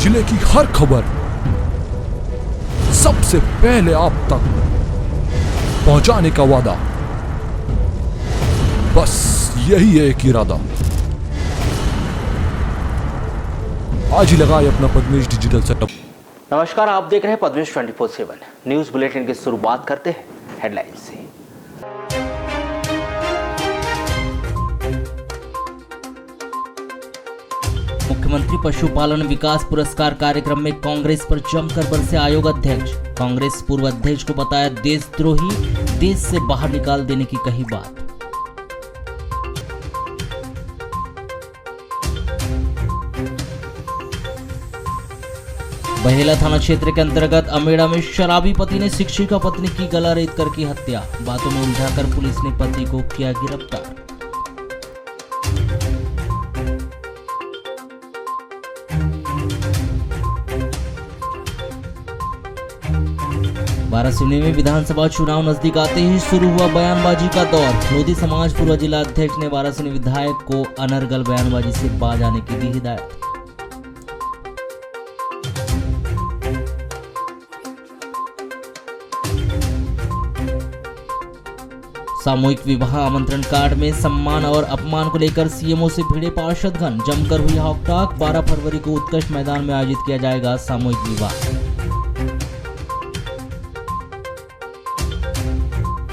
जिले की हर खबर सबसे पहले आप तक पहुंचाने का वादा, बस यही है एक इरादा। आज ही लगाए अपना पद्मेश डिजिटल सेटअप। नमस्कार, आप देख रहे हैं पद्मेश 24/7 न्यूज बुलेटिन की शुरुआत करते हैं हेडलाइन से। मुख्यमंत्री पशुपालन विकास पुरस्कार कार्यक्रम में कांग्रेस पर जमकर बरसे आयोग अध्यक्ष। कांग्रेस पूर्व अध्यक्ष को बताया देशद्रोही, देश से बाहर निकाल देने की कही बात। बहेला थाना क्षेत्र के अंतर्गत अमेड़ा में शराबी पति ने शिक्षिका पत्नी की गला रेत कर की हत्या। बातों में उलझाकर पुलिस ने पति को किया गिरफ्तार। वाराणसी में विधानसभा चुनाव नजदीक आते ही शुरू हुआ बयानबाजी का दौर। लोधी समाज पूर्व जिला अध्यक्ष ने वाराणसी विधायक को अनर्गल बयानबाजी से बाज आने की दी हिदायत। सामूहिक विवाह आमंत्रण कार्ड में सम्मान और अपमान को लेकर सीएमओ से भिड़े पार्षदगण। जमकर हुई हॉकटॉक। 12 फरवरी को उत्कर्ष मैदान में आयोजित किया जाएगा सामूहिक विवाह।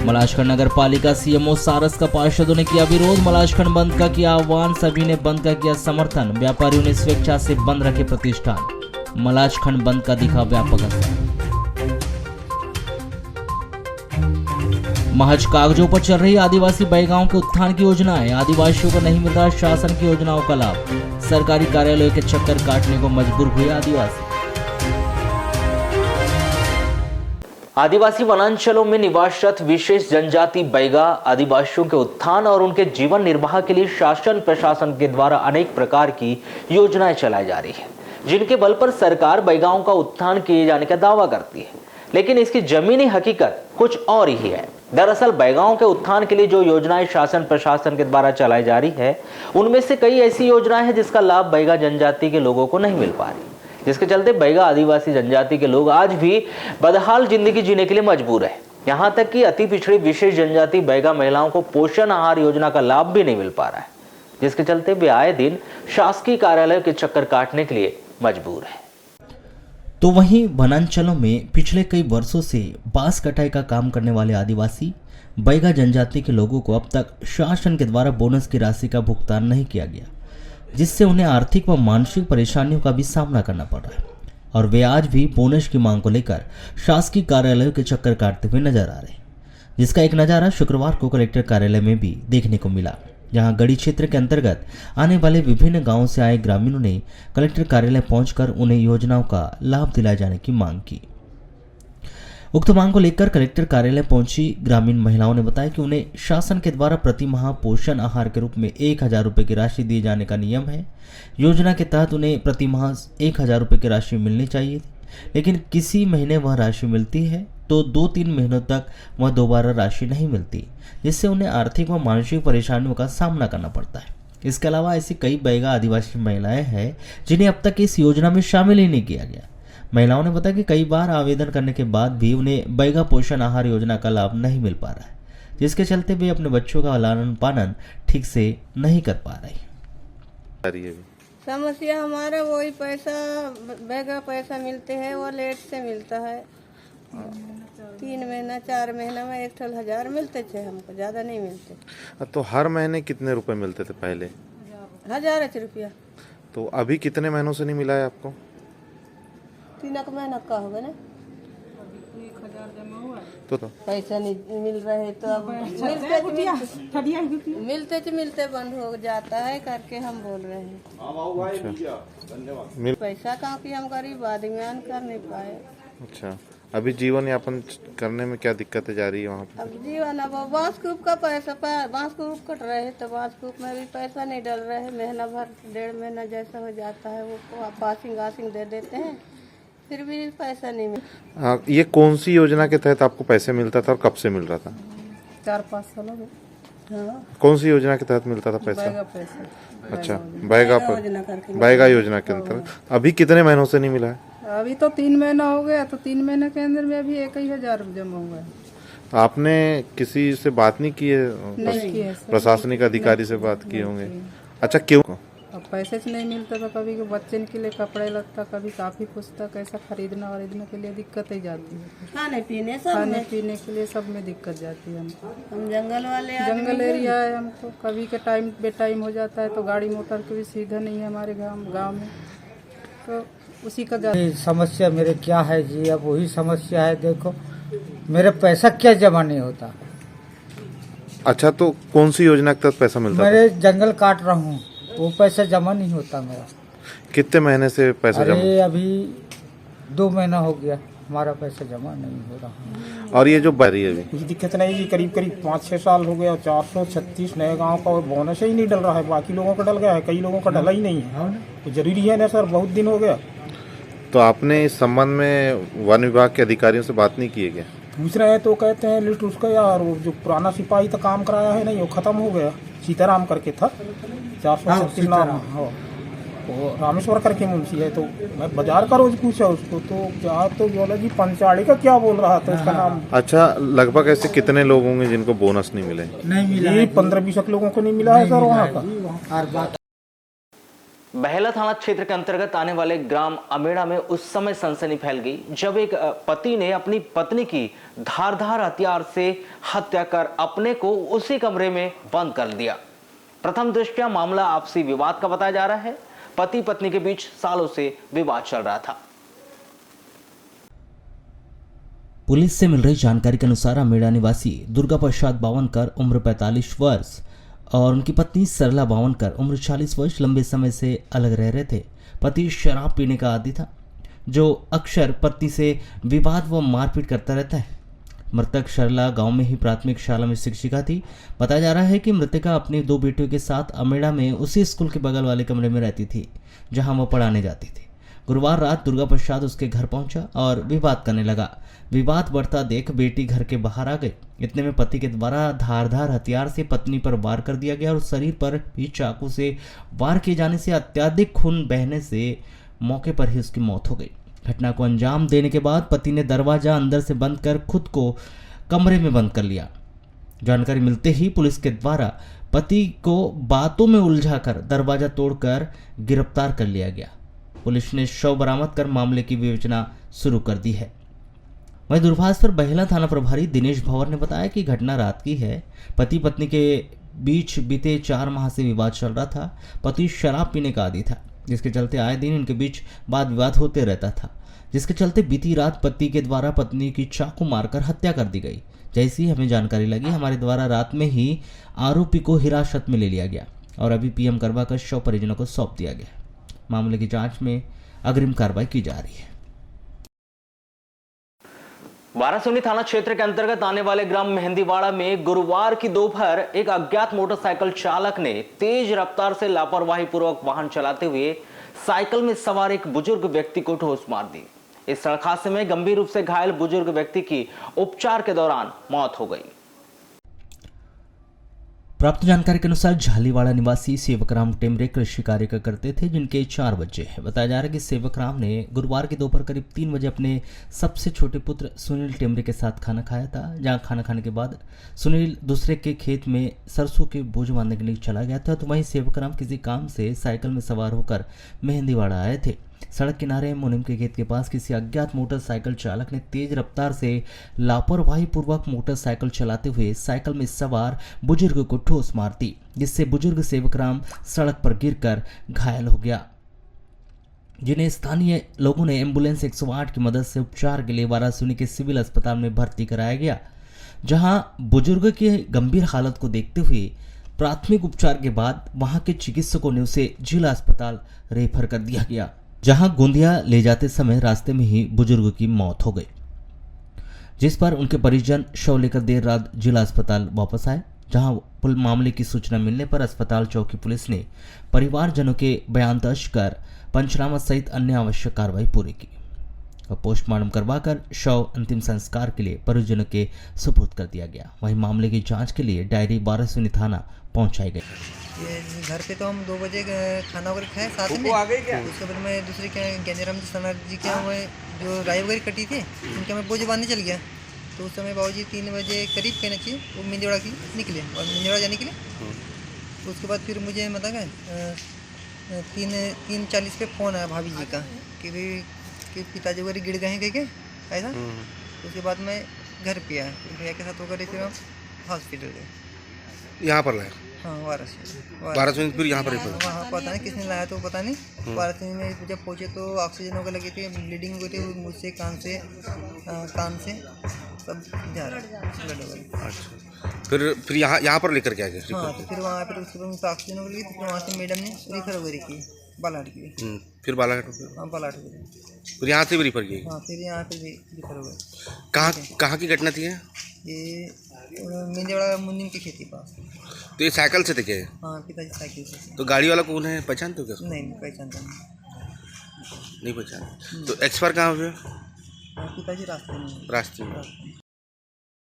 मलाजखंड नगर पालिका सीएमओ सारस का पार्षदों ने किया विरोध। मलाजखंड बंद का किया आह्वान, सभी ने बंद का किया समर्थन। व्यापारियों ने स्वेच्छा से बंद रखे प्रतिष्ठान। मलाजखंड बंद का दिखा व्यापक असर। महज कागजों पर चल रही आदिवासी बैगांव के उत्थान की योजनाएं। आदिवासियों को नहीं मिल रहा शासन की योजनाओं का लाभ। सरकारी कार्यालयों के चक्कर काटने को मजबूर हुए आदिवासी। आदिवासी वनांचलों में निवासरत विशेष जनजाति बैगा आदिवासियों के उत्थान और उनके जीवन निर्वाह के लिए शासन प्रशासन के द्वारा अनेक प्रकार की योजनाएं चलाई जा रही है, जिनके बल पर सरकार बैगाओं का उत्थान किए जाने का दावा करती है, लेकिन इसकी जमीनी हकीकत कुछ और ही है। दरअसल बैगाओं के उत्थान के लिए जो योजनाएं शासन प्रशासन के द्वारा चलाई जा रही है, उनमें से कई ऐसी योजनाएं हैं जिसका लाभ बैगा जनजाति के लोगों को नहीं मिल पा रही, जिसके चलते बैगा आदिवासी जनजाति के लोग आज भी बदहाल जिंदगी जीने के लिए मजबूर है। यहाँ तक कि अति पिछड़ी विशेष जनजाति बैगा महिलाओं को पोषण आहार योजना का लाभ भी नहीं मिल पा रहा है, जिसके चलते वे आए दिन शासकीय कार्यालय के चक्कर काटने के लिए मजबूर है। तो वहीं वनांचलों में पिछले कई वर्षों से बांस कटाई का काम करने वाले आदिवासी बैगा जनजाति के लोगों को अब तक शासन के द्वारा बोनस की राशि का भुगतान नहीं किया गया, जिससे उन्हें आर्थिक व मानसिक परेशानियों का भी सामना करना पड़ रहा है और वे आज भी बोनस की मांग को लेकर शासकीय कार्यालयों के चक्कर काटते हुए नजर आ रहे हैं, जिसका एक नज़ारा शुक्रवार को कलेक्टर कार्यालय में भी देखने को मिला, जहां गढ़ी क्षेत्र के अंतर्गत आने वाले विभिन्न गांवों से आए ग्रामीणों ने कलेक्टर कार्यालय पहुंचकर उन्हें योजनाओं का लाभ दिलाए जाने की मांग की। उक्त मांग को लेकर कलेक्टर कार्यालय पहुंची ग्रामीण महिलाओं ने बताया कि उन्हें शासन के द्वारा प्रति माह पोषण आहार के रूप में 1000 रुपये की राशि दिए जाने का नियम है। योजना के तहत उन्हें प्रति माह 1000 रुपये की राशि मिलनी चाहिए थी, लेकिन किसी महीने वह राशि मिलती है तो 2-3 महीनों तक वह दोबारा राशि नहीं मिलती, जिससे उन्हें आर्थिक व मानसिक परेशानियों का सामना करना पड़ता है। इसके अलावा ऐसी कई बैगा आदिवासी महिलाएं हैं जिन्हें अब तक इस योजना में शामिल ही नहीं किया गया। महिलाओं ने बताया कि कई बार आवेदन करने के बाद भी उन्हें बैगा पोषण आहार योजना का लाभ नहीं मिल पा रहा है, जिसके चलते वे अपने बच्चों का लालन पालन ठीक से नहीं कर पा रही। समस्या हमारा वही पैसा बैगा पैसा मिलते हैं, वो लेट से मिलता है। 3 महीना 4 महीना में 1,000 मिलते थे, हमको ज्यादा नहीं मिलते। तो हर महीने कितने रुपए मिलते थे पहले? 1000 रुपया। तो अभी कितने महीनों से नहीं मिला है आपको? 3 महीना का होगा ना। 1000 तो पैसा नहीं मिल रहे तो अब मिलते बंद हो जाता है करके हम बोल रहे हैं। अच्छा। पैसा कहाँ की हम गरीब आदमी कर नहीं पाए। अच्छा, अभी जीवन यापन करने में क्या दिक्कतें जा रही है वहाँ पे? अब जीवन अब बांस कूप का पैसा बांस कूप कट रहे हैं तो बांस कूप में भी पैसा नहीं डल रहे हैं। महीना भर 1.5 महीना जैसा हो जाता है वो पासिंग दे देते हैं, फिर भी पैसा नहीं मिलता। ये कौन सी योजना के तहत आपको पैसे मिलता था और कब से मिल रहा था? 4-5 साल हो गए। हाँ, कौन सी योजना के तहत मिलता था पैसा? बैगा पैसा। अच्छा, बैगा योजना करके बैगा योजना के अंतर्गत अभी कितने महीनों से नहीं मिला है? अभी तो 3 महीना हो गया, तो 3 महीने के अंदर में अभी 1,000 जमा हुआ है। आपने किसी से बात नहीं की है? नहीं किया सर। प्रशासनिक अधिकारी से बात किए होंगे। अच्छा, क्यों? अब पैसे से नहीं मिलता तो कभी बच्चे के लिए कपड़े लगता, कभी काफी पुस्तक ऐसा खरीदना के लिए दिक्कत ही जाती है। खाने पीने के लिए सब में दिक्कत जाती है हमको। हम जंगल एरिया है, हमको कभी के टाइम बे टाइम हो जाता है तो गाड़ी मोटर की भी सीधा नहीं है हमारे गाँव में, तो उसी का समस्या मेरे क्या है जी? अब वही समस्या है, देखो मेरे पैसा क्या जमा नहीं होता। अच्छा, तो कौन सी योजना के तहत पैसा मिलता मेरे जंगल काट रहा हूँ, वो पैसा जमा नहीं होता मेरा। था? कितने महीने से पैसा जमा? अरे अभी 2 महीना हो गया, हमारा पैसा जमा नहीं हो रहा। और ये जो बरी है अभी कुछ दिक्कत नहीं जी, करीब 5-6 साल हो गया, 436 नए गांव का बोनस ही नहीं डल रहा है। बाकी लोगों का डल गया है, कई लोगों का डला ही नहीं है। तो जरूरी है ना सर, बहुत दिन हो गया। तो आपने इस संबंध में वन विभाग के अधिकारियों से बात नहीं की है क्या? पूछ रहे हैं तो कहते हैं लिस्ट उसका यार, वो जो पुराना सिपाही था काम कराया है नहीं, वो खत्म हो गया। सीताराम करके था, 436 नाम। हाँ, वो रामेश्वर करके मुंशी है। तो मैं बाजार का रोज पूछा उसको, तो क्या तो बोला जी पंचाड़ी का क्या बोल रहा था उसका नाम। अच्छा, लगभग ऐसे कितने लोग होंगे जिनको बोनस नहीं मिले? नहीं मिला ये 15-20 लोगों को नहीं मिला है सर वहाँ का। बहेला थाना क्षेत्र के अंतर्गत आने वाले ग्राम अमेड़ा में उस समय सनसनी फैल गई जब एक पति ने अपनी पत्नी की धारदार हथियार से हत्या कर अपने को उसी कमरे में बंद कर दिया। प्रथम दृष्टया मामला आपसी विवाद का बताया जा रहा है। पति पत्नी के बीच सालों से विवाद चल रहा था। पुलिस से मिल रही जानकारी के अनुसार अमेड़ा निवासी दुर्गा प्रसाद बावनकर उम्र 45 वर्ष और उनकी पत्नी सरला बावनकर उम्र 40 वर्ष लंबे समय से अलग रह रहे थे। पति शराब पीने का आदी था जो अक्सर पत्नी से विवाद व मारपीट करता रहता है। मृतक सरला गांव में ही प्राथमिक शाला में शिक्षिका थी। बताया जा रहा है कि मृतका अपनी 2 बेटियों के साथ अमेड़ा में उसी स्कूल के बगल वाले कमरे में रहती थी जहां वह पढ़ाने जाती थी। गुरुवार रात दुर्गा प्रसाद उसके घर पहुंचा और विवाद करने लगा। विवाद बढ़ता देख बेटी घर के बाहर आ गई। इतने में पति के द्वारा धारदार हथियार से पत्नी पर वार कर दिया गया और शरीर पर भी चाकू से वार किए जाने से अत्यधिक खून बहने से मौके पर ही उसकी मौत हो गई। घटना को अंजाम देने के बाद पति ने दरवाजा अंदर से बंद कर खुद को कमरे में बंद कर लिया। जानकारी मिलते ही पुलिस के द्वारा पति को बातों में उलझाकर दरवाजा तोड़कर गिरफ्तार कर लिया गया। पुलिस ने शव बरामद कर मामले की विवेचना शुरू कर दी है। वहीं दूरभाष पर बहेला थाना प्रभारी दिनेश भंवर ने बताया कि घटना रात की है। पति पत्नी के बीच बीते 4 माह से विवाद चल रहा था। पति शराब पीने का आदी था जिसके चलते आए दिन इनके बीच वाद विवाद होते रहता था, जिसके चलते बीती रात पति के द्वारा पत्नी की चाकू मारकर हत्या कर दी गई। जैसी ही हमें जानकारी लगी हमारे द्वारा रात में ही आरोपी को हिरासत में ले लिया गया और अभी पीएम करवा कर शव परिजनों को सौंप दिया गया। मामले की जांच में अग्रिम कार्रवाई की जा रही है। वारासोनी थाना क्षेत्र के अंतर्गत आने वाले ग्राम मेहंदीवाड़ा में गुरुवार की दोपहर एक अज्ञात मोटरसाइकिल चालक ने तेज रफ्तार से लापरवाही पूर्वक वाहन चलाते हुए साइकिल में सवार एक बुजुर्ग व्यक्ति को ठोस मार दी। इस सड़क हादसे में गंभीर रूप से घायल बुजुर्ग व्यक्ति की उपचार के दौरान मौत हो गई। प्राप्त जानकारी के अनुसार झालीवाड़ा निवासी सेवकराम टेमरे कृषि कार्य करते थे जिनके 4 बच्चे हैं। बताया जा रहा है कि सेवकराम ने गुरुवार की दोपहर करीब 3 बजे अपने सबसे छोटे पुत्र सुनील टेमरे के साथ खाना खाया था। जहां खाना खाने के बाद सुनील दूसरे के खेत में सरसों के बोझ बांधने के लिए चला गया था, तो वहीं सेवकराम किसी काम से साइकिल में सवार होकर मेहंदीवाड़ा आए थे। सड़क किनारे मुनिम के खेत के पास किसी अज्ञात मोटरसाइकिल चालक ने तेज रफ्तार से लापरवाही पूर्वक मोटरसाइकिल चलाते हुए साइकिल में सवार बुजुर्ग को ठोस मार दी, जिससे बुजुर्ग सेवकराम सड़क पर गिरकर घायल हो गया, जिन्हें स्थानीय लोगों ने एम्बुलेंस 108 की मदद से उपचार के लिए वारासोनी के सिविल अस्पताल में भर्ती कराया गया। जहां बुजुर्ग की गंभीर हालत को देखते हुए प्राथमिक उपचार के बाद वहां के चिकित्सकों ने उसे जिला अस्पताल रेफर कर दिया गया, जहां गोंदिया ले जाते समय रास्ते में ही बुजुर्ग की मौत हो गई, जिस पर उनके परिजन शव लेकर देर रात जिला अस्पताल वापस आए। जहां मामले की सूचना मिलने पर अस्पताल चौकी पुलिस ने परिवारजनों के बयान दर्ज कर पंचनामा सहित अन्य आवश्यक कार्रवाई पूरी की। और पोस्टमार्टम करवाकर शव अंतिम संस्कार के लिए परिजनों के सुपुर्द कर दिया गया। वहीं मामले की जांच के लिए डायरी वारासिनी थाना पहुंचाई गई। ये घर पे तो हम 2 बजे खाना वगैरह खाए साथ में। उसके बाद मैं दूसरे के ज्ञानीराम जी के हुए जो राय वगैरह कटी थी उनके मैं बोझ बांधने चल गया। तो उस समय बाबूजी 3 बजे करीब कहना चाहिए वो मिंजोड़ा की निकले और मिंजोड़ा जाने के लिए। तो उसके बाद फिर मुझे मतलब 3:40 पे फ़ोन आया भाभी जी का कि भाई कि पिताजी वगैरह गिर गए हैं कह के ऐसा। उसके बाद मैं घर पे आया, भैया के साथ होकर फिर हम हॉस्पिटल गए। यहाँ पर लाया? हाँ, वाराणसी फिर यहाँ पर ही पड़ा? वहाँ पता नहीं किसने लाया तो पता नहीं। वाराणसी में जब पहुँचे तो ऑक्सीजन वगैरह लगी थी, ब्लीडिंग हुई थी मुझसे, कान से सब जा रहा है। अच्छा, फिर यहाँ पर लेकर के आ गए? हाँ, तो फिर वहाँ पर उसके बाद ऑक्सीजन वगैरह लगी थी। फिर वहाँ से मैडम ने रिफर वगैरह की बालाघाट की। फिर बालाघाट? हाँ, बालाघाट की। फिर यहाँ से भी रिफर किए? हाँ, फिर यहाँ पे भी रिफर हो गए। कहाँ की घटना थी ये मिंजोड़ा मुंदिन की खेती पास। तो ये साइकिल से थे क्या? हाँ, पिताजी साइकिल से। तो गाड़ी वाला कौन है, पहचानते हो क्या? नहीं पहचानता नहीं पहचान। तो एक्सपायर कहाँ हुए? पिताजी रास्ते में।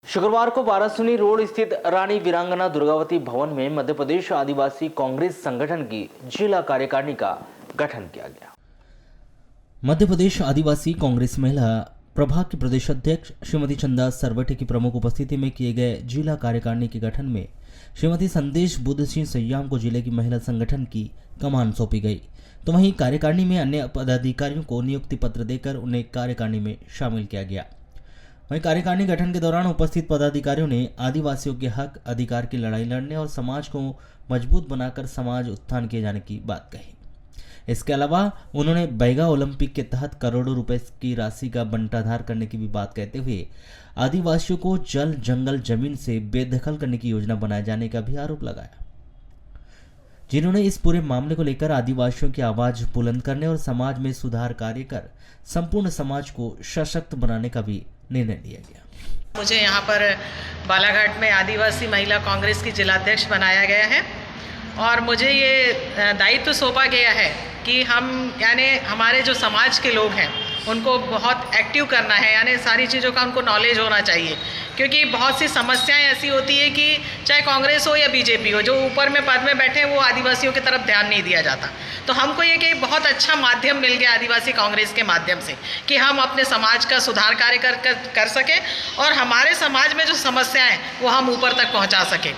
शुक्रवार को वाराणसी रोड स्थित रानी वीरांगना दुर्गावती भवन में मध्य प्रदेश आदिवासी कांग्रेस संगठन की जिला कार्यकारिणी का गठन किया गया। मध्य प्रदेश आदिवासी कांग्रेस महिला प्रभाग की प्रदेश अध्यक्ष श्रीमती चंदा सरवटे की प्रमुख उपस्थिति में किए गए जिला कार्यकारिणी के गठन में श्रीमती संदेश बुद्ध सिंह सयाम को जिले की महिला संगठन की कमान सौंपी गई। तो वहीं कार्यकारिणी में अन्य पदाधिकारियों को नियुक्ति पत्र देकर उन्हें कार्यकारिणी में शामिल किया गया। वहीं कार्यकारिणी गठन के दौरान उपस्थित पदाधिकारियों ने आदिवासियों के हक अधिकार की लड़ाई लड़ने और समाज को मजबूत बनाकर समाज उत्थान किए जाने की बात कही। इसके अलावा उन्होंने बैगा ओलंपिक के तहत करोड़ों रुपए की राशि का बंटाधार करने की भी बात कहते हुए आदिवासियों को जल जंगल जमीन से बेदखल करने की योजना बनाए जाने का भी आरोप लगाया, जिन्होंने इस पूरे मामले को लेकर आदिवासियों की आवाज बुलंद करने और समाज में सुधार कार्य कर संपूर्ण समाज को सशक्त बनाने का भी निर्णय लिया गया। मुझे यहाँ पर बालाघाट में आदिवासी महिला कांग्रेस की जिलाध्यक्ष बनाया गया है और मुझे ये दायित्व सौंपा गया है कि हम यानी हमारे जो समाज के लोग हैं उनको बहुत एक्टिव करना है, यानी सारी चीज़ों का उनको नॉलेज होना चाहिए, क्योंकि बहुत सी समस्याएं ऐसी होती है कि चाहे कांग्रेस हो या बीजेपी हो, जो ऊपर में पद में बैठे हैं वो आदिवासियों की तरफ ध्यान नहीं दिया जाता। तो हमको ये कि बहुत अच्छा माध्यम मिल गया आदिवासी कांग्रेस के माध्यम से कि हम अपने समाज का सुधार कार्य कर सकें और हमारे समाज में जो समस्याएं हैं वो हम ऊपर तक पहुँचा सकें।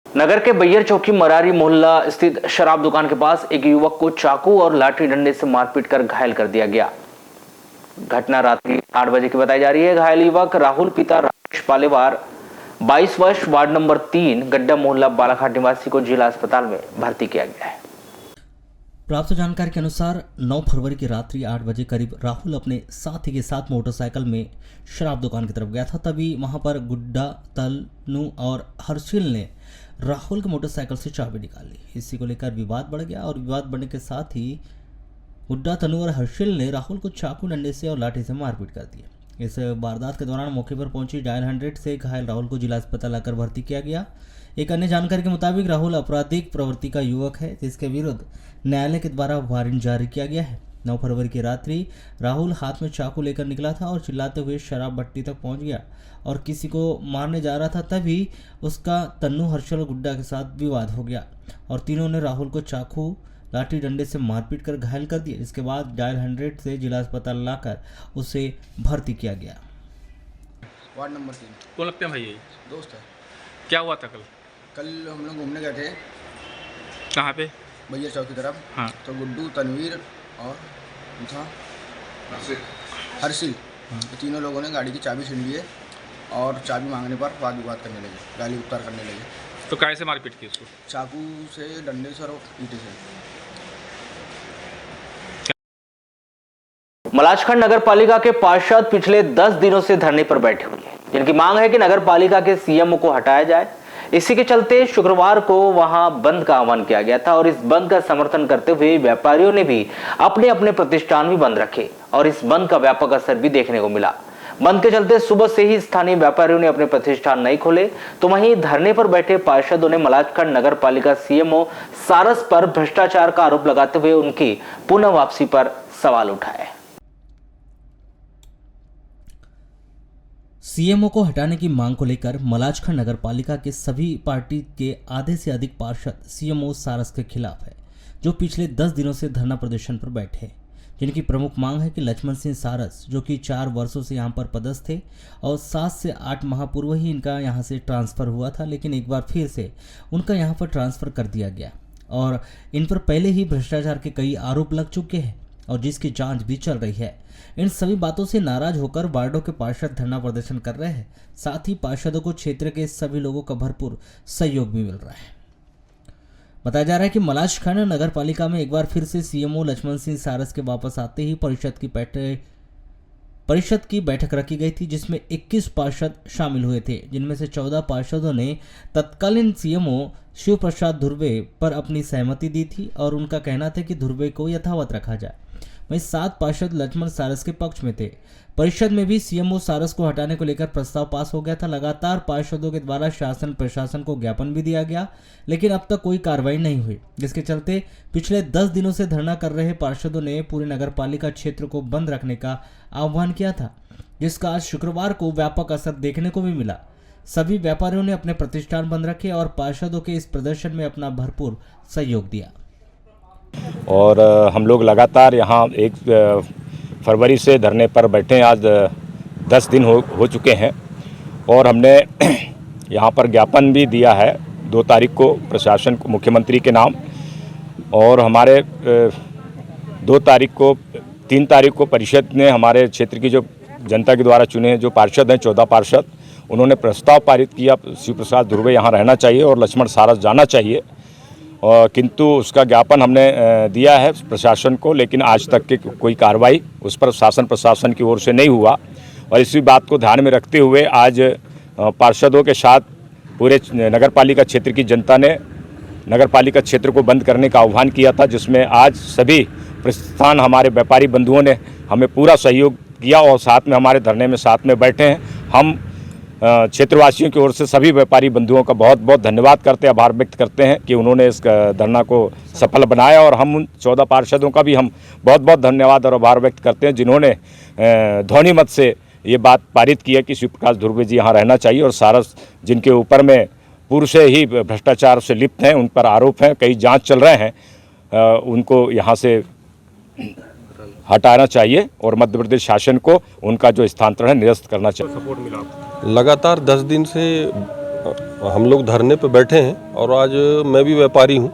नगर के बैयर चौकी मरारी मोहल्ला स्थित शराब दुकान के पास एक युवक को चाकू और लाठी डंडे से मारपीट कर घायल कर दिया गया। घटना रात्रि 8 बजे की बताई जा रही है। घायल युवक राहुल पिता राजेश पालेवार 22 वर्ष वार्ड नंबर 3 गड्ढा मोहल्ला बालाघाट निवासी को जिला अस्पताल में भर्ती किया गया है। प्राप्त जानकारी के अनुसार 9 फरवरी की रात्रि 8 बजे करीब राहुल अपने साथी के साथ मोटरसाइकिल में शराब दुकान की तरफ गया था। तभी वहां पर गुड्डा, तनु और हर्षिल ने राहुल के मोटरसाइकिल से चाबी निकाल ली। इसी को लेकर विवाद बढ़ गया और विवाद बढ़ने के साथ ही गुड्डा, तनु और हर्षिल ने राहुल को चाकू, डंडे से और लाठी से मारपीट कर दी। इस वारदात के दौरान मौके पर पहुंची डायल 100 से घायल राहुल को जिला अस्पताल लाकर भर्ती किया गया। एक अन्य जानकारी के मुताबिक राहुल आपराधिक प्रवृत्ति का युवक है, जिसके विरुद्ध न्यायालय के द्वारा वारंट जारी किया गया है। 9 फरवरी की रात्रि राहुल हाथ में चाकू लेकर निकला था और चिल्लाते हुए शराब भट्टी तक पहुंच गया और किसी को मारने जा रहा था। तभी उसका तन्नू, हर्षल और गुड्डा के साथ विवाद हो गया और तीनों ने राहुल को चाकू, लाठी डंडे से मारपीट कर घायल कर दिया। इसके बाद डायल 100 से जिला अस्पताल लाकर उसे भर्ती किया गया। Ward number 3। कौन लगते हैं भाई? ये दोस्त है। क्या हुआ था कल हम लोग घूमने गए थे। कहाँ पे? बैयर चौक की तरफ। हाँ। तो गुड्डू, तनवीर और था हर्षिल, ये तीनों लोगों ने गाड़ी की चाबी छीन ली है और चाबी मांगने पर वाद विवाद करने लगे, गाली उतार करने लगे। तो कैसे मारपीट की उसको? चाकू से, डंडे से और ईंटे से। मलाजखंड नगर पालिका के पार्षद पिछले 10 दिनों से धरने पर बैठे हुए हैं, जिनकी मांग है कि नगर पालिका के सीएमओ को हटाया जाए। इसी के चलते शुक्रवार को वहां बंद का आह्वान किया गया था और इस बंद का समर्थन करते हुए व्यापारियों ने भी अपने अपने प्रतिष्ठान भी बंद रखे और इस बंद का व्यापक असर भी देखने को मिला। बंद के चलते सुबह से ही स्थानीय व्यापारियों ने अपने प्रतिष्ठान नहीं खोले, तो वहीं धरने पर बैठे पार्षदों ने मलाजखंड नगर पालिका सीएमओ सारस पर भ्रष्टाचार का आरोप लगाते हुए उनकी पुनः वापसी पर सवाल उठाए। सीएमओ को हटाने की मांग को लेकर मलाजखंड नगर पालिका के सभी पार्टी के आधे से अधिक पार्षद सीएमओ सारस के खिलाफ है, जो पिछले 10 दिनों से धरना प्रदर्शन पर बैठे हैं, जिनकी प्रमुख मांग है कि लक्ष्मण सिंह सारस, जो कि 4 वर्षों से यहां पर पदस्थ थे और 7 से 8 माह पूर्व ही इनका यहां से ट्रांसफ़र हुआ था, लेकिन एक बार फिर से उनका यहां पर ट्रांसफ़र कर दिया गया और इन पर पहले ही भ्रष्टाचार के कई आरोप लग चुके हैं और जिसकी जांच भी चल रही है। इन सभी बातों से नाराज होकर वार्डों के पार्षद धरना प्रदर्शन कर रहे हैं। साथ ही पार्षदों को क्षेत्र के सभी लोगों का भरपूर सहयोग भी मिल रहा है। बताया जा रहा है कि मलाजखंड नगर पालिका में एक बार फिर से सीएमओ लक्ष्मण सिंह सारस के वापस आते ही परिषद की बैठक रखी गई थी, जिसमें 21 पार्षद शामिल हुए थे, जिनमें से 14 पार्षदों ने तत्कालीन सीएमओ शिव प्रसाद धुर्वे पर अपनी सहमति दी थी और उनका कहना था कि धुर्वे को यथावत रखा जाए। वहीं 7 पार्षद लक्ष्मण सारस के पक्ष में थे। परिषद में भी सीएमओ सारस को हटाने को लेकर प्रस्ताव पास हो गया था। लगातार पार्षदों के द्वारा शासन प्रशासन को ज्ञापन भी दिया गया, लेकिन अब तक कोई कार्रवाई नहीं हुई, जिसके चलते पिछले 10 दिनों से धरना कर रहे पार्षदों ने पूरे नगर पालिका क्षेत्र को बंद रखने का आह्वान किया था, जिसका आज शुक्रवार को व्यापक असर देखने को भी मिला। सभी व्यापारियों ने अपने प्रतिष्ठान बंद रखे और पार्षदों के इस प्रदर्शन में अपना भरपूर सहयोग दिया। और हम लोग लगातार यहाँ 1 फरवरी से धरने पर बैठे हैं। आज 10 दिन हो चुके हैं और हमने यहाँ पर ज्ञापन भी दिया है 2 तारीख को प्रशासन को, मुख्यमंत्री के नाम, और हमारे 2 तारीख को 3 तारीख को परिषद ने हमारे क्षेत्र की जो जनता के द्वारा चुने जो पार्षद हैं 14 पार्षद, उन्होंने प्रस्ताव पारित किया शिव प्रसाद धुर्वे यहाँ रहना चाहिए और लक्ष्मण सारस जाना चाहिए, किंतु उसका ज्ञापन हमने दिया है प्रशासन को, लेकिन आज तक की कोई कार्रवाई उस पर शासन प्रशासन की ओर से नहीं हुआ। और इसी बात को ध्यान में रखते हुए आज पार्षदों के साथ पूरे नगर पालिका क्षेत्र की जनता ने नगर पालिका क्षेत्र को बंद करने का आह्वान किया था, जिसमें आज सभी प्रतिष्ठान हमारे व्यापारी बंधुओं ने हमें पूरा सहयोग किया और साथ में हमारे धरने में साथ में बैठे हैं। हम क्षेत्रवासियों की ओर से सभी व्यापारी बंधुओं का बहुत बहुत धन्यवाद करते हैं, आभार व्यक्त करते हैं कि उन्होंने इस धरना को सफल बनाया, और हम उन 14 पार्षदों का भी हम बहुत बहुत धन्यवाद और आभार व्यक्त करते हैं जिन्होंने ध्वनि मत से ये बात पारित की है कि शिव प्रकाश धुर्वे जी यहाँ रहना चाहिए और सारस जिनके ऊपर में पूर्व से ही भ्रष्टाचार से लिप्त हैं, उन पर आरोप हैं, कई जाँच चल रहे हैं, उनको यहाँ से हटाना चाहिए और मध्य प्रदेश शासन को उनका जो स्थानांतरण है निरस्त करना चाहिए। सपोर्ट मिला। लगातार 10 दिन से हम लोग धरने पर बैठे हैं और आज मैं भी व्यापारी हूं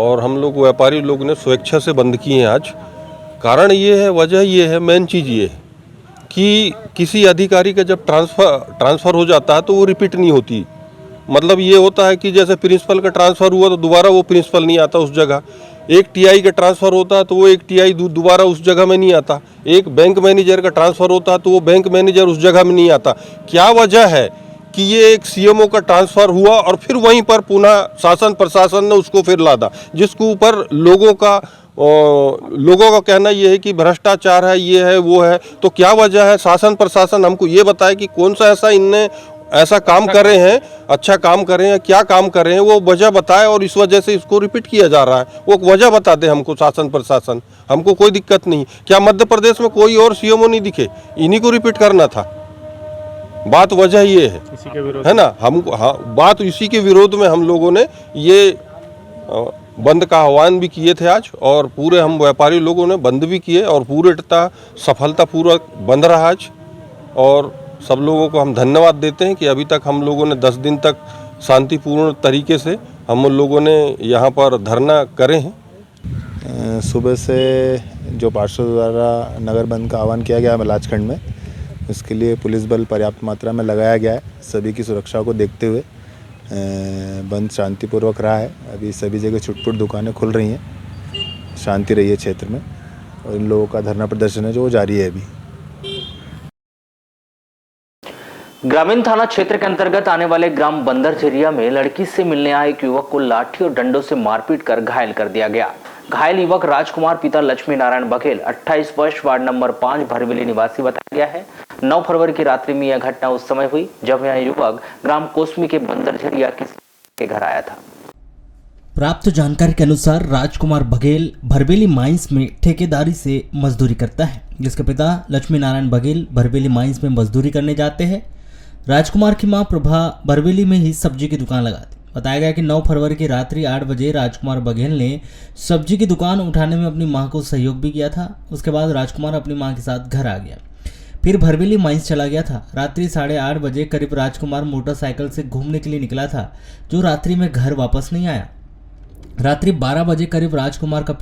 और हम लोग व्यापारी लोग ने स्वेच्छा से बंद किए हैं आज। कारण ये है, वजह ये है, मेन चीज़ ये है कि किसी अधिकारी का जब ट्रांसफ़र हो जाता है तो वो रिपीट नहीं होती। मतलब ये होता है कि जैसे प्रिंसिपल का ट्रांसफ़र हुआ तो दोबारा वो प्रिंसिपल नहीं आता उस जगह, एक टीआई का ट्रांसफ़र होता है तो वो एक टीआई दोबारा उस जगह में नहीं आता, एक बैंक मैनेजर का ट्रांसफ़र होता है तो वो बैंक मैनेजर उस जगह में नहीं आता। क्या वजह है कि ये एक सीएमओ का ट्रांसफ़र हुआ और फिर वहीं पर पुनः शासन प्रशासन ने उसको फिर लादा, जिसके ऊपर लोगों का कहना ये है कि भ्रष्टाचार है, ये है, वो है। तो क्या वजह है? शासन प्रशासन हमको ये बताए कि कौन सा ऐसा काम कर रहे हैं, अच्छा काम कर रहे हैं, क्या काम कर रहे हैं, वो वजह बताए और इस वजह से इसको रिपीट किया जा रहा है। वो वजह बता दे हमको शासन प्रशासन, हमको कोई दिक्कत नहीं। क्या मध्य प्रदेश में कोई और सीएमओ नहीं दिखे? इन्हीं को रिपीट करना था। बात वजह ये है ना, हमको बात इसी के विरोध में हम लोगों ने ये बंद का आह्वान भी किए थे आज, और पूरे हम व्यापारी लोगों ने बंद भी किए और पूरे सफलतापूर्वक बंद रहा आज। और सब लोगों को हम धन्यवाद देते हैं कि अभी तक हम लोगों ने 10 दिन तक शांतिपूर्ण तरीके से हम लोगों ने यहाँ पर धरना करे हैं। सुबह से जो पार्षदों द्वारा नगर बंद का आह्वान किया गया है मलाजखंड में, इसके लिए पुलिस बल पर्याप्त मात्रा में लगाया गया है। सभी की सुरक्षा को देखते हुए बंद शांतिपूर्वक रहा है। अभी सभी जगह छुटपुट दुकानें खुल रही हैं, शांति रही है क्षेत्र में, और इन लोगों का धरना प्रदर्शन है जो जारी है अभी। ग्रामीण थाना क्षेत्र के अंतर्गत आने वाले ग्राम बंदरझरिया में लड़की से मिलने आए एक युवक को लाठी और डंडों से मारपीट कर घायल कर दिया गया। घायल युवक राजकुमार पिता लक्ष्मी नारायण बघेल 28 वर्ष वार्ड नंबर 5 भरवेली निवासी बताया गया है। 9 फरवरी की रात्रि में यह घटना उस समय हुई जब यह युवक ग्राम कोसमी के बंदरझरिया के घर आया था। प्राप्त जानकारी के अनुसार राजकुमार बघेल भरबेली माइंस में ठेकेदारी से मजदूरी करता है, जिसके पिता लक्ष्मी नारायण बघेल भरबेली माइंस में मजदूरी करने जाते हैं। राजकुमार की मां प्रभा भरबेली में ही सब्जी की दुकान लगाती। बताया गया कि 9 फरवरी की रात्रि 8 बजे राजकुमार बघेल ने सब्जी की दुकान उठाने में अपनी मां को सहयोग भी किया था। उसके बाद राजकुमार अपनी मां के साथ घर आ गया, फिर भरबेली माइंस चला गया था। रात्रि 8:30 बजे करीब राजकुमार मोटरसाइकिल से घूमने के लिए निकला था, जो रात्रि में घर वापस नहीं आया। रात्रि 12 बजे करीब राजकुमार के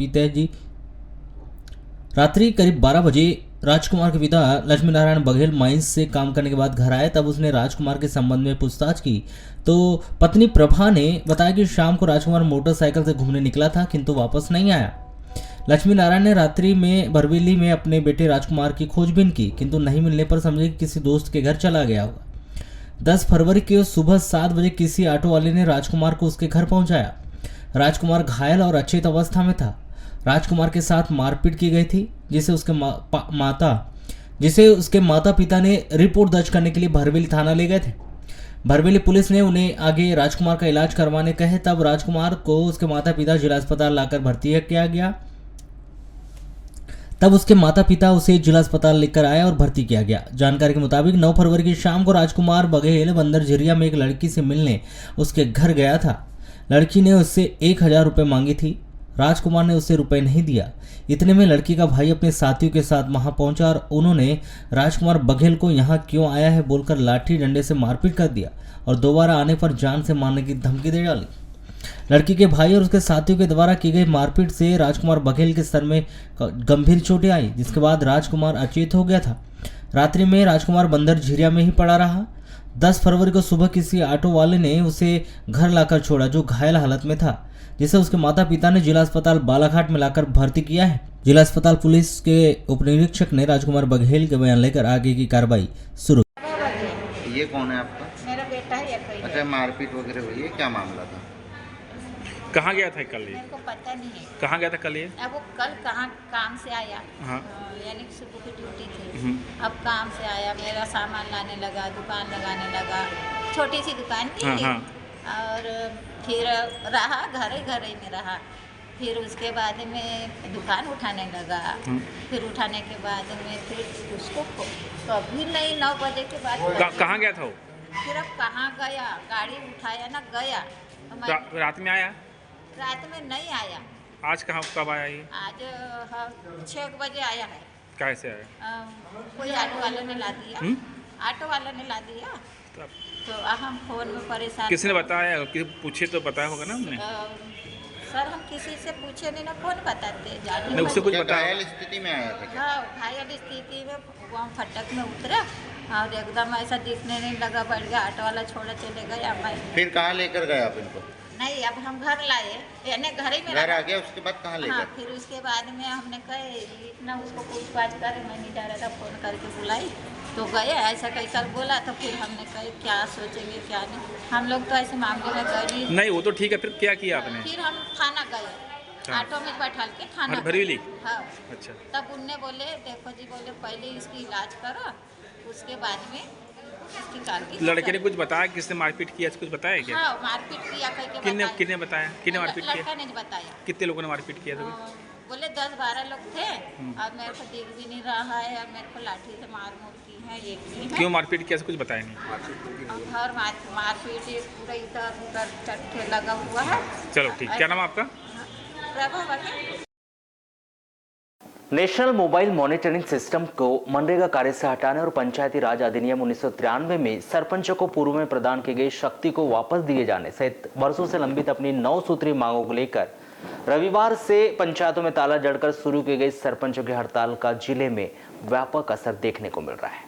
पिता लक्ष्मी नारायण बघेल माइंस से काम करने के बाद घर आए। तब उसने राजकुमार के संबंध में पूछताछ की तो पत्नी प्रभा ने बताया कि शाम को राजकुमार मोटरसाइकिल से घूमने निकला था किंतु वापस नहीं आया। लक्ष्मी नारायण ने रात्रि में भरबेली में अपने बेटे राजकुमार की खोजबीन की किंतु नहीं मिलने पर समझे कि किसी दोस्त के घर चला गया होगा। 10 फरवरी की सुबह 7 बजे किसी ऑटो वाले ने राजकुमार को उसके घर पहुंचाया। राजकुमार घायल और अचेत अवस्था में था। राजकुमार के साथ मारपीट की गई थी, जिसे उसके माता पिता ने रिपोर्ट दर्ज करने के लिए भरबेली थाना ले गए थे। भरबेली पुलिस ने उन्हें आगे राजकुमार का इलाज करवाने कहे। तब राजकुमार को उसके माता पिता जिला अस्पताल लाकर भर्ती किया गया। तब उसके माता पिता उसे जिला अस्पताल लेकर आए और भर्ती किया गया। जानकारी के मुताबिक 9 फरवरी की शाम को राजकुमार बघेल बंदरझरिया में एक लड़की से मिलने उसके घर गया था। लड़की ने उससे 1000 रुपये मांगी थी। राजकुमार ने उसे रुपए नहीं दिया। इतने में लड़की का भाई अपने साथियों के साथ वहां पहुंचा और उन्होंने राजकुमार बघेल को यहाँ क्यों आया है बोलकर लाठी डंडे से मारपीट कर दिया और दोबारा आने पर जान से मारने की धमकी दे डाली। लड़की के भाई और उसके साथियों के द्वारा की गई मारपीट से राजकुमार बघेल के सर में गंभीर चोटें आई, जिसके बाद राजकुमार अचेत हो गया था। रात्रि में राजकुमार बंदरझरिया में ही पड़ा रहा। 10 फरवरी को सुबह किसी ऑटो वाले ने उसे घर लाकर छोड़ा, जो घायल हालत में था, जिसे उसके माता पिता ने जिला अस्पताल बालाघाट में लाकर भर्ती किया है। जिला अस्पताल पुलिस के उप निरीक्षक ने राजकुमार बघेल के बयान लेकर आगे की कार्रवाई शुरू। ये कौन है आपका? मेरा बेटा है। अच्छा, मारपीट वगैरह हुई है, क्या मामला था? कहाँ गया था कल ये? मेरे को पता नहीं है कहाँ गया था कल ये? अब वो कल कहाँ काम से आया। हाँ। यानी सुबह की ड्यूटी थी। अब काम से आया, मेरा सामान लाने लगा, दुकान लगाने लगा, छोटी सी दुकान थी। हाँ। और फिर रहा घर ही में रहा। फिर उसके बाद में दुकान उठाने लगा। फिर उठाने के बाद में फिर उसको कभी नहीं 9 बजे के बाद कहाँ गया था वो? फिर अब कहाँ गया, गाड़ी उठाया ना गया। रात में आया? रात में नहीं आया। आज कब आया ये? आज 6 बजे आया है। कैसे आया? कोई ऑटो वाले ने ला दिया। ऑटो वाले ने ला दिया तो हम फोन में परेशान। किसने बताया? पूछे तो बताया होगा ना हमने। सर हम किसी से पूछे नहीं ना, कौन बताते जाने। नहीं, उससे कुछ बताया? घायल स्थिति में आया था? हाँ, घायल स्थिति में वहाँ फटक में उतरा और एकदम ऐसा दिखने नहीं लगा, बढ़ गया। ऑटो वाला छोड़ा चले गया। फिर कहाँ लेकर गए आप इनको? नहीं, अब हम घर लाए, यानी घर ही में घर आ गया। उसके बाद कहाँ ले गए? हाँ, फिर उसके बाद में हमने कहे इतना उसको पूछताछ करे, मैं नहीं जा रहा था, फोन करके बुलाई तो गए। ऐसा कई कर बोला तो फिर हमने कहे क्या सोचेंगे क्या नहीं, हम लोग तो ऐसे मामले में गए नहीं। वो तो ठीक है, फिर क्या किया आपने? फिर हम थाना गए, ऑटो में बैठा के थाना भरबेली। हाँ। अच्छा। तब उनने बोले देखो जी, बोले पहले इसकी इलाज करो, उसके बाद में इसकी कारगी। लड़के ने कुछ बताया किसने मारपीट किया? कुछ बताया क्या? हाँ, मारपीट किया कह के किसने बताया? किसने मारपीट किया? लड़का ने बताया। कितने लोगों ने मारपीट किया था? बोले 10-12 लोग थे और मेरे को दिख भी नहीं रहा है और मेरे को लाठी से मार की है। एक ही है। क्यों मारपीट किया? कुछ बताया नहीं। और मारपीट पूरा इधर उधर चट्टे लगा हुआ है। चलो ठीक। क्या नाम आपका? Prabha Baghel. National mobile monitoring system को मनरेगा कार्य से हटाने और पंचायती राज अधिनियम 1993 में सरपंचों को पूर्व में प्रदान की गई शक्ति को वापस दिए जाने सहित वर्षों से लंबित अपनी 9 सूत्रीय मांगों को लेकर रविवार से पंचायतों में ताला जड़कर शुरू की गई सरपंचों की हड़ताल का जिले में व्यापक असर देखने को मिल रहा है।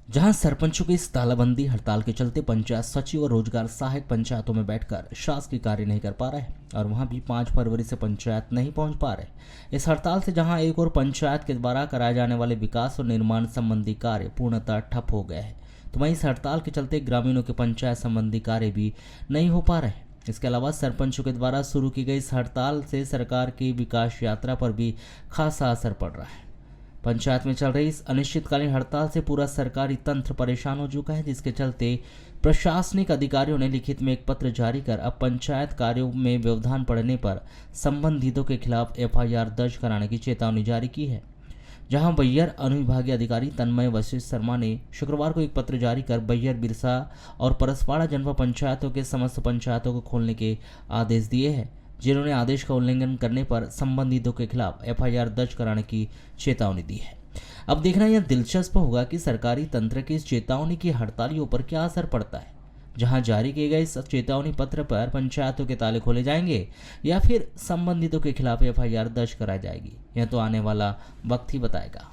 जहां सरपंचों की इस तालाबंदी हड़ताल के चलते पंचायत सचिव और रोजगार सहायक पंचायतों में बैठकर शासकीय कार्य नहीं कर पा रहे और वहां भी 5 फरवरी से पंचायत नहीं पहुंच पा रहे। इस हड़ताल से जहां एक और पंचायत के द्वारा कराए जाने वाले विकास और निर्माण संबंधी कार्य पूर्णतः ठप हो गए हैं, तो वहीं इस हड़ताल के चलते ग्रामीणों के पंचायत संबंधी कार्य भी नहीं हो पा रहे। इसके अलावा सरपंचों के द्वारा शुरू की गई इस हड़ताल से सरकार की विकास यात्रा पर भी खासा असर पड़ रहा है। पंचायत में चल रही इस अनिश्चितकालीन हड़ताल से पूरा सरकारी तंत्र परेशान हो चुका है, जिसके चलते प्रशासनिक अधिकारियों ने लिखित में एक पत्र जारी कर अब पंचायत कार्यों में व्यवधान पड़ने पर संबंधितों के खिलाफ एफआईआर दर्ज कराने की चेतावनी जारी की है। जहां बैयर अनुविभागीय अधिकारी तन्मय वशिष्ठ शर्मा ने शुक्रवार को एक पत्र जारी कर बैयर, बिरसा और परसवाड़ा जनपद पंचायतों के समस्त पंचायतों को खोलने के आदेश दिए हैं, जिन्होंने आदेश का उल्लंघन करने पर संबंधितों के खिलाफ एफआईआर दर्ज कराने की चेतावनी दी है। अब देखना यह दिलचस्प होगा कि सरकारी तंत्र की इस चेतावनी की हड़तालियों पर क्या असर पड़ता है। जहां जारी किए गए इस चेतावनी पत्र पर पंचायतों के ताले खोले जाएंगे या फिर संबंधितों के खिलाफ एफआईआर दर्ज कराई जाएगी, यह तो आने वाला वक्त ही बताएगा।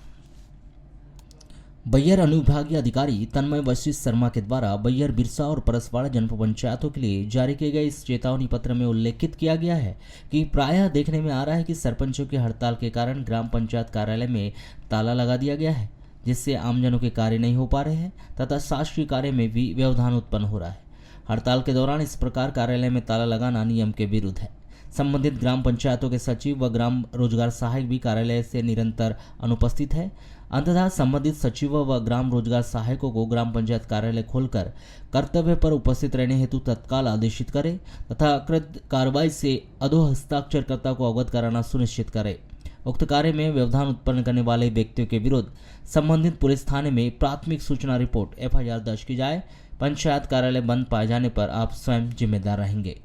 बैयर अनुविभागीय अधिकारी तन्मय वशिष्ठ शर्मा के द्वारा बैयर, बिरसा और परसवाड़ा जनपद पंचायतों के लिए जारी किए गए इस चेतावनी पत्र में उल्लेखित किया गया है कि प्रायः देखने में आ रहा है कि सरपंचों की हड़ताल के कारण ग्राम पंचायत कार्यालय में ताला लगा दिया गया है, जिससे आमजनों के कार्य नहीं हो पा रहे हैं तथा शासकीय कार्य में भी व्यवधान उत्पन्न हो रहा है। हड़ताल के दौरान इस प्रकार कार्यालय में ताला लगाना नियम के विरुद्ध है। संबंधित ग्राम पंचायतों के सचिव व ग्राम रोजगार सहायक भी कार्यालय से निरंतर अनुपस्थित है। अंततः संबंधित सचिवों व ग्राम रोजगार सहायकों को ग्राम पंचायत कार्यालय खोलकर कर्तव्य पर उपस्थित रहने हेतु तत्काल आदेशित करें तथा कृत कार्रवाई से अधो हस्ताक्षरकर्ता को अवगत कराना सुनिश्चित करें। उक्त कार्य में व्यवधान उत्पन्न करने वाले व्यक्तियों के विरुद्ध संबंधित पुलिस थाने में प्राथमिक सूचना रिपोर्ट एफआईआर दर्ज की जाए। पंचायत कार्यालय बंद पाए जाने पर आप स्वयं जिम्मेदार रहेंगे।